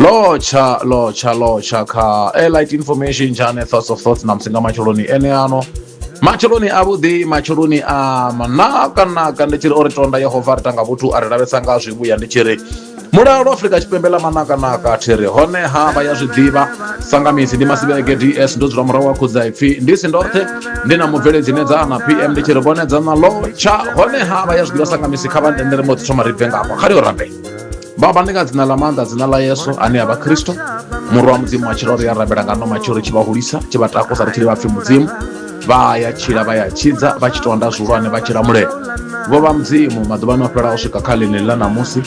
locha kha Light Information channel Thoughts of Thoughts na msinga macholoni ene ano macholoni avhuḓi macholoni a manaka ndi tshiri ori tonda Yehova ri tanga vhuthu ari lavhesa nga zwivhuya ndi tshiri mulalo wa Afrika Tshipembe ḽa manaka thiri hone ha vha ya zwiḓivha sangamisi ndi Masibeke DS ndo dzula murahu wa Khuzaipfi ndi si ndoṱhe ndi na mubveledzi nedza na PM ndi tshiri vhonedza na locha hone ha vha ya zwiḓivha sangamisi kha vha ndendere motsi thoma ri bve ngafha kha ri yo rambe Baba ndi nga dzina ḽa maanḓa dzina ḽa Yesu ane a vha Kristo murwa mudzimu wa tshilori ya rabela nga no matshelo tshi vha hulisa tshi vha takusa ri tshi vha pfi mudzimu vha ya tshila vha ya tshidza vha tshi tonda zwihulwane vha tshila mulelo vho vha mudzimu maḓuvha no fhela u swika kha ḽine ḽa namusi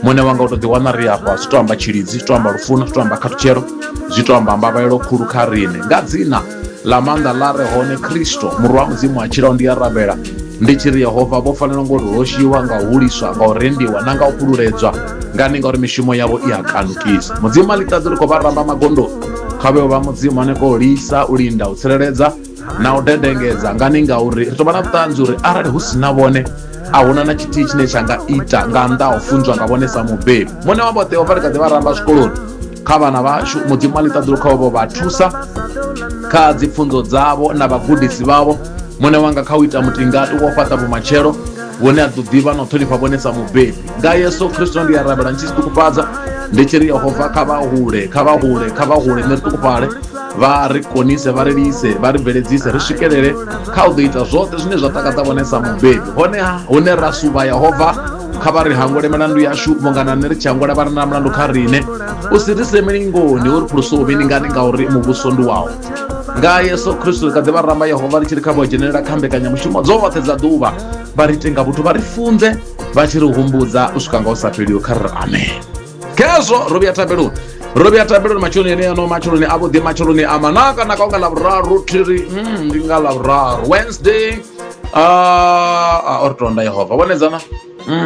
mune wanga u to ḓi wana ri afha zwi to amba tshilidzi zwi to amba lufuno zwi to amba khathutshelo zwi to amba mbavhelelo khulu kha riṋe nga dzina ḽa maanḓa ḽa re hone Kristo murwa mudzimu wa tshilao ndi ya rabela ndi tshiri Yehova vho fanela ngo roshiwa nga huliswa nga u rendiwa na nga u phululedzwa ngani ngauri mishumo yavho i a kanukisa mudzimu ḽitadzi ri khou vha ramba magondo kha vhe vha mudzimu ane khou lisa u linda u tsireledza na u dedengedza ngani ngauri ri tou vha na vhuṱanzi uri arali hu si na vhone ahuna na tshithihi tshine tsha nga ita nga nnḓa ha u funzwa nga vhone sa mubebi mune wa vhoṱhe Yehova ri kha ḓi vha ramba zwikoloni kha vhana vhashu mudzimu ḽitadzi kha vho vha thusa kha dzi pfunzo dzavho na vhagudisi vhavho mune wanga kha u ita mutingati wo fhaṱa vhumatshelo vhune a ḓo ḓivha na u ṱhonifha vhone sa mubebi nga Yesu Kristo ndi ya rabela ndi tshi ṱukufhadza ndi tshiri Yehova kha vha hule nṋe ri ṱukufhale vha ri konise vha ri lise vha ri bveledzise ri swikelele kha u ḓo ita zwoṱhe zwine zwa takadza vhone sa mubebi honeha hune ra suvha Yehova kha vha ri hangole milandu yashu vhungana nne ri tshi hangola vha ri na mulandu kha riṋe u si ri se milingoni uri phulusa uvhini ngani ngauri muvhuso ndi wawo nga Yesu Kristo ri kha ḓi vha ramba Yehova ri tshi ri kha vha dzhenelela kha mbekanyamushumo dzoṱhe dza ḓuvha vha ri tenga vhuthu vha ri funze vha tshi ri humbudza u swika nga u sa fheliho kha ri amen khezwo ro vhuya tabeloni macholoni eneyo no macholoni avhuḓi macholoni a manaka u nga ḽavhuraru thiri ndi nga ḽavhuraru Wednesday ori tonda Yehova vhonedzana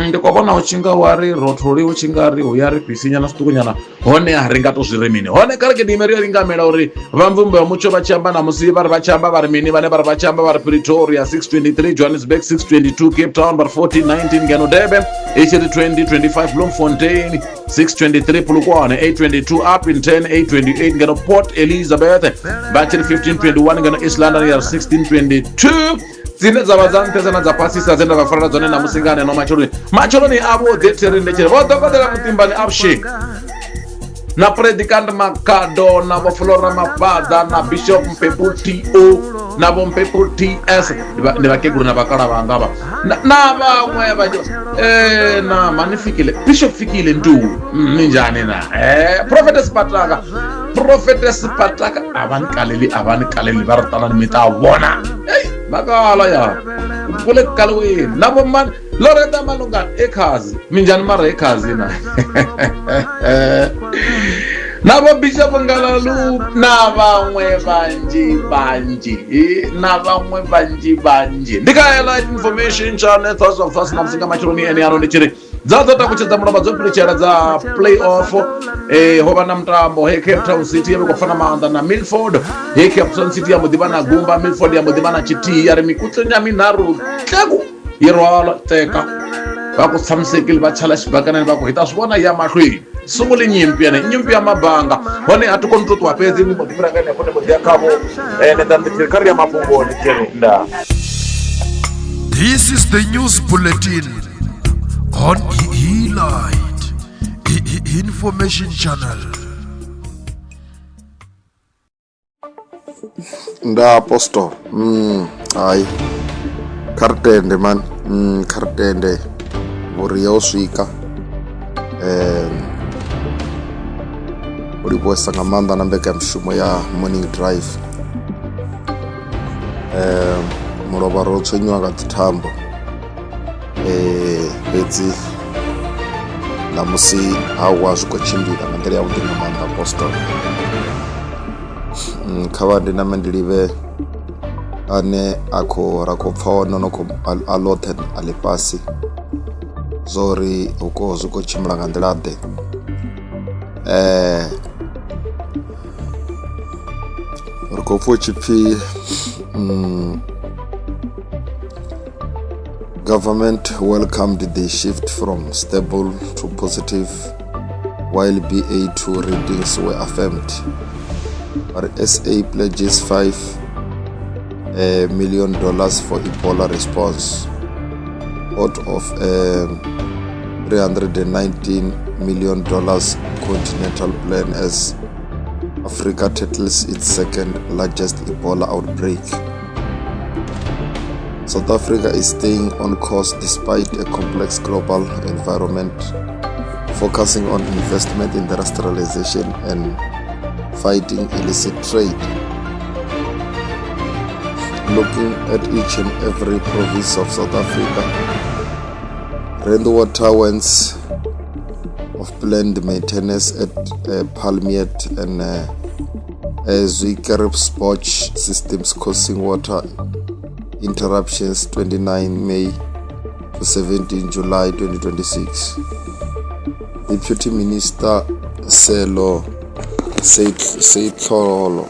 ndi khou vhona u tshi nga wari rotholi u tshi nga ri hu ya ri fhisinyana zwiṱukunyana hone a ri nga to zwi ri mini hone kha ri ke ime ri lingamela uri vha mvumbo ya mutsho vha tshi amba namusi vha ri vha tshi amba vha ri mini vhane vha ri vha tshi amba vha ri Pretoria 623 Johannesburg 622 Cape Town vha ri 1419 ngeno Durban i tshi ri 2025 Bloemfontein 623 Polokwane 822 Upington 828 ngeno Port Elizabeth vha tshi ri 1521 ngeno East London ya 1622 dzine dzavha dza nṱhesa na dza fhasisa dzine vha farela dzone na musingane no macholoni avhuḓi thiri ndi tshiri vho dokotela mutimbani Abshik na predikant Makado na vho Flora Mafada na Bishop Mpepu TO na vho Mpepu TS ndi vhakegulu na vhakala vhanga vha na vhaṅwe vha na manifikile Bishop Fikile ndu ninjani na Prophetess Pataka avani kaleli va ri tala ni mi ta vona makala ya kule kalweni na vo man Loretta Malungana ekhazi minjhani mara ekhazi na na vo Bishop Ngalalu na van'we vanji ndikaya Light Information channel Thoughts of Thoughts na msinga macholoni ene ano ndi tshiri dzadzo takutshedza muramba dzo phuletshela dza playoff ho vha na mutambo he Cape Town City ya khou fana maanḓa na Milford he Cape Town City ya mbo ḓivha na gumba Milford ya mbo ḓivha na tshithihi ya ri mikutlenya minharu tlaku yi rhwala teka va ku tshamisekile va chala xibakanani va ku hi ta swi vona ya mahlweni sungule nyimpi ya mabanga hone a ti koni to twa fhedzi ni mbo ḓi fhira ngani kone mbo ḓi ya khavho nda ndi kha ri ya mafhungoni kene nda. This is the news bulletin on Light Information channel. Nda apostle ai kartende man kartende uri yo swika uri vho sanga maanḓa na mbekanyamushumo ya morning drive mulovha ro tswenyiwa nga dzithambo fhedzi namusi hawa zwi khou tshimbila nga nḓila yavhuḓi nga maanḓa apostle kha vha ndi name ndi livhe ane ra khou pfa one no a ḽoṱhe a ḽifhasi zwo ri zwi khou tshimbila nga nḓila ḓe ri khou pfa u tshi pfi government welcomed the shift from stable to positive while BA2 readings were affirmed. But SA pledges $5 million for Ebola response out of $319 million continental plan as Africa tackles its second largest Ebola outbreak. South Africa is staying on course despite a complex global environment, focusing on investment, industrialization, and fighting illicit trade. Looking at each and every province of South Africa, rainwater wells of planned maintenance at Palmiet and Zuikersport systems causing water interruptions 29 May to 17 July 2026. Deputy Minister Selo Seitolo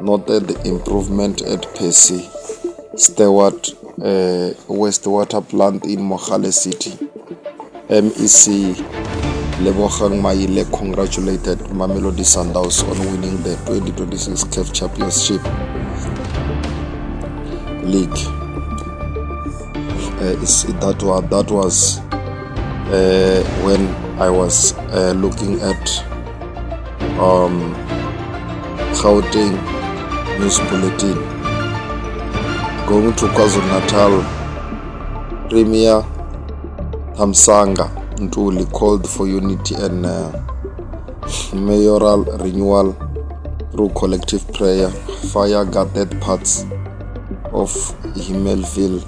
noted the improvement at Percy Stewart wastewater plant in Mogale City. MEC Lebogang Maile congratulated Mamelodi Sundowns on winning the 2026 CAF Championship League. That was when I was looking at Gauteng News Bulletin. Going to KwaZulu-Natal, Premier Thamsanqa Ntuli called for unity and mayoral renewal through collective prayer. Fire gutted parts of Himmelville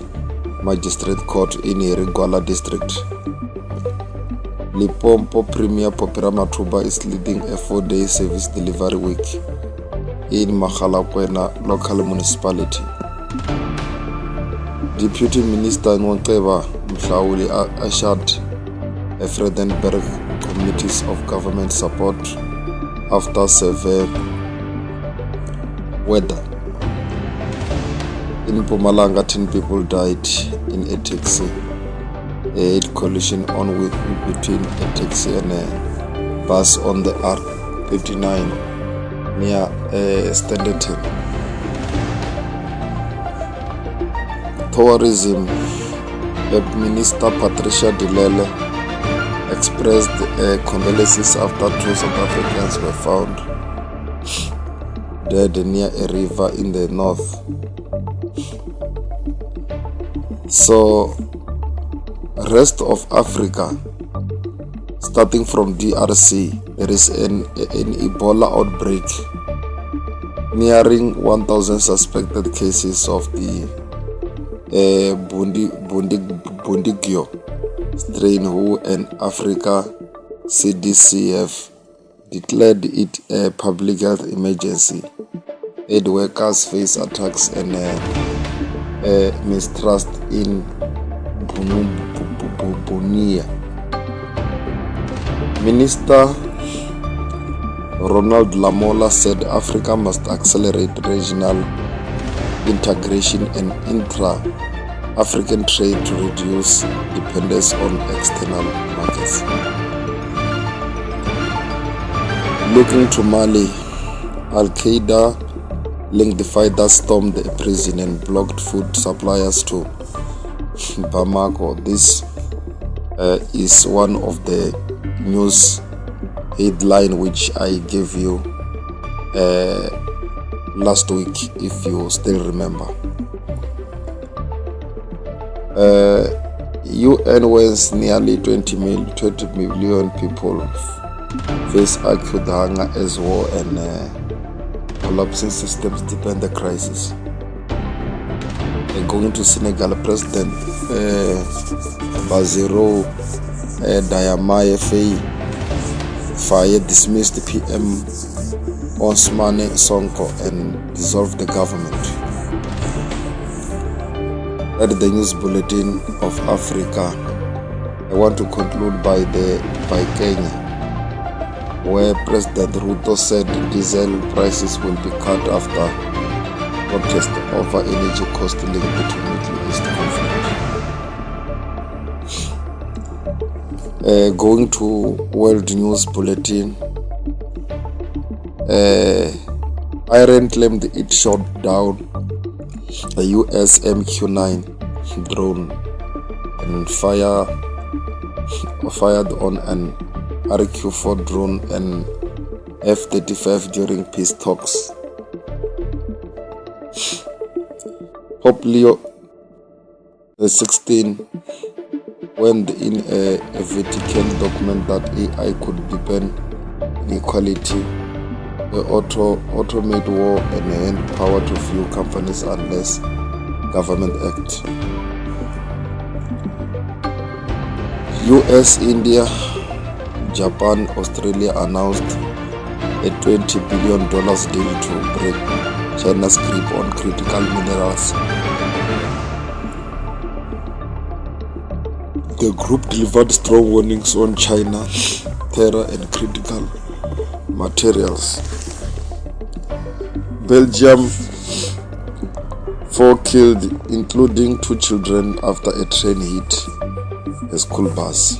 Magistrate Court in Irigwala District. Limpopo Premier Popera Matuba is leading a 4-day service delivery week in Makgalakwena local municipality. Deputy Minister Nwonkeba Mhlauli assured a Vredenburg committees of government support after severe weather. In Mpumalanga, 10 people died in a taxi collision between a taxi and a bus on the R39 near Standerton. Tourism Minister Patricia de Lille expressed condolences after 2 South Africans were found dead near a river in the north. So, rest of Africa, starting from DRC, there is an Ebola outbreak, nearing 1,000 suspected cases of the Bundibugyo strain, who and Africa CDC have declared it a public health emergency. Aid workers face attacks and mistrust in Bunia. Minister Ronald Lamola said Africa must accelerate regional integration and intra-African trade to reduce dependence on external markets. Looking to Mali, Al-Qaeda linked fighters stormed a prison and blocked food suppliers to Bamako. This is one of the news headline which I gave you last week, if you still remember. UN warns nearly 20 million people face acute hunger as war and collapsing systems deepen the crisis. Going to Senegal, President Bassirou Diomaye Faye dismissed PM Ousmane Sonko and dissolved the government. At the news bulletin of Africa, I want to conclude by Kenya, where President Ruto said diesel prices will be cut after protest over energy cost linked to Middle East conflict. Going to World News Bulletin. Iran claimed it shot down a US MQ-9 drone and fired on an RQ-4 drone and F-35 during peace talks. Pope Leo XVI went in a Vatican document that AI could deepen inequality, automate war, and hand power to few companies unless government act. US, India, Japan, Australia announced a $20 billion deal to break China's grip on critical minerals. The group delivered strong warnings on China, terror, and critical materials. Belgium, 4 killed, including 2 children, after a train hit a school bus.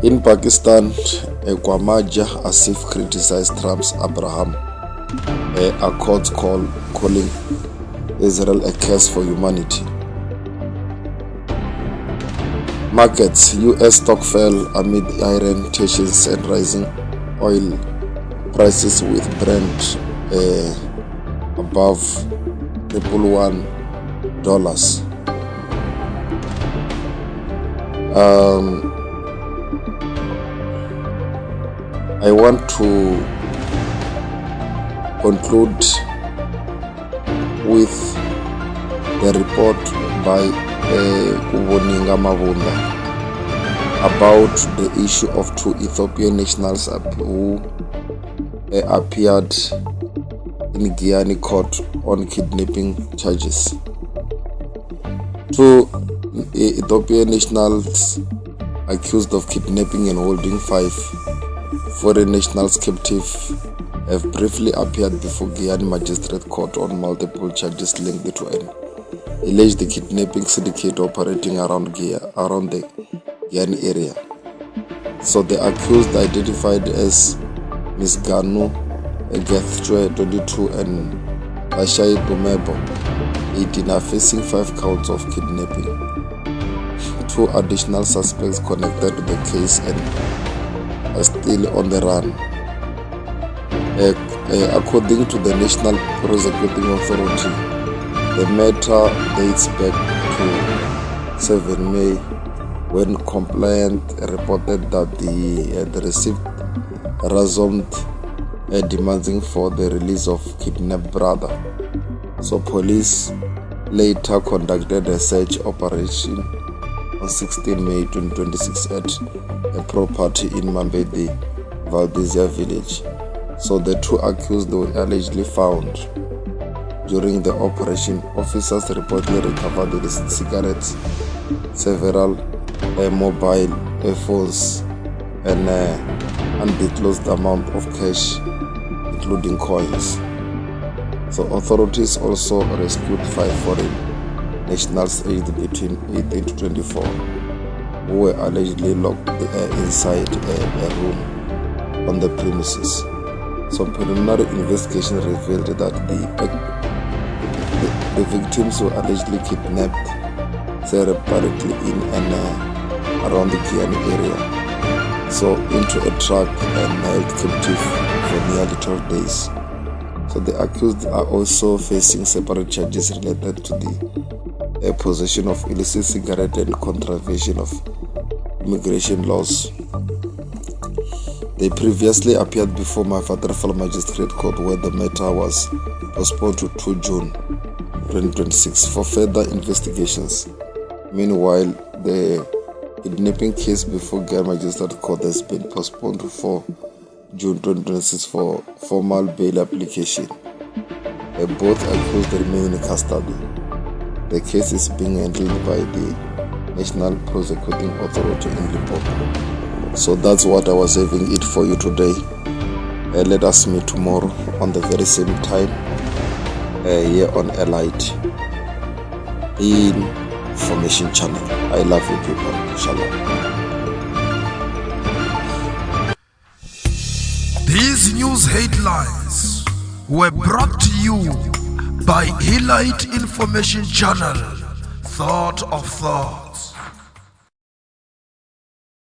In Pakistan, Gwamaja Asif criticized Trump's Abraham Accords calling Israel a curse for humanity. Markets, US stock fell amid Iran tensions and rising oil prices, with Brent above $111. I want to conclude with the report by Uboninga Mabunda about the issue of 2 Ethiopian nationals who appeared in Guyana court on kidnapping charges. 2 Ethiopian nationals accused of kidnapping and holding 5 foreign nationals captive have briefly appeared before Guyana Magistrate Court on multiple charges linked to an alleged kidnapping syndicate operating around the Guyana area. So the accused, identified as Ms. Ganu Egethchwe, 22, and Ashai Dumebo, 18, are facing 5 counts of kidnapping. 2 additional suspects connected to the case and are still on the run. According to the National Prosecuting Authority, the matter dates back to 7 May when complainant reported that he had received ransom demanding for the release of kidnapped brother. So police later conducted a search operation on 16 May 2026 at a property in Mambedi, Valdezia village. So the 2 accused were allegedly found. During the operation, officers reportedly recovered the cigarettes, several mobile phones, and an undisclosed amount of cash, including coins. So authorities also rescued 5 foreign nationals aged between 18 to 24 who were allegedly locked inside a room on the premises. Some preliminary investigation revealed that the victims were allegedly kidnapped separately in and around the Guyana area, so into a truck and held captive for nearly 12 days. So the accused are also facing separate charges related to the possession of illicit cigarette and contravention of immigration laws. They previously appeared before Mahafatrafal Magistrate Court, where the matter was postponed to 2 June 2026 for further investigations. Meanwhile, the kidnapping case before Guyana Magistrate Court has been postponed to 4 June 2026 for formal bail application. Both accused remain in custody. The case is being handled by the National Prosecuting Authority in Limpopo. So that's what I was having it for you today. Let us meet tomorrow on the very same time here on Elite Information Channel. I love you people. Shalom. These news headlines were brought to you by Elite Information Channel. Thought of Thought.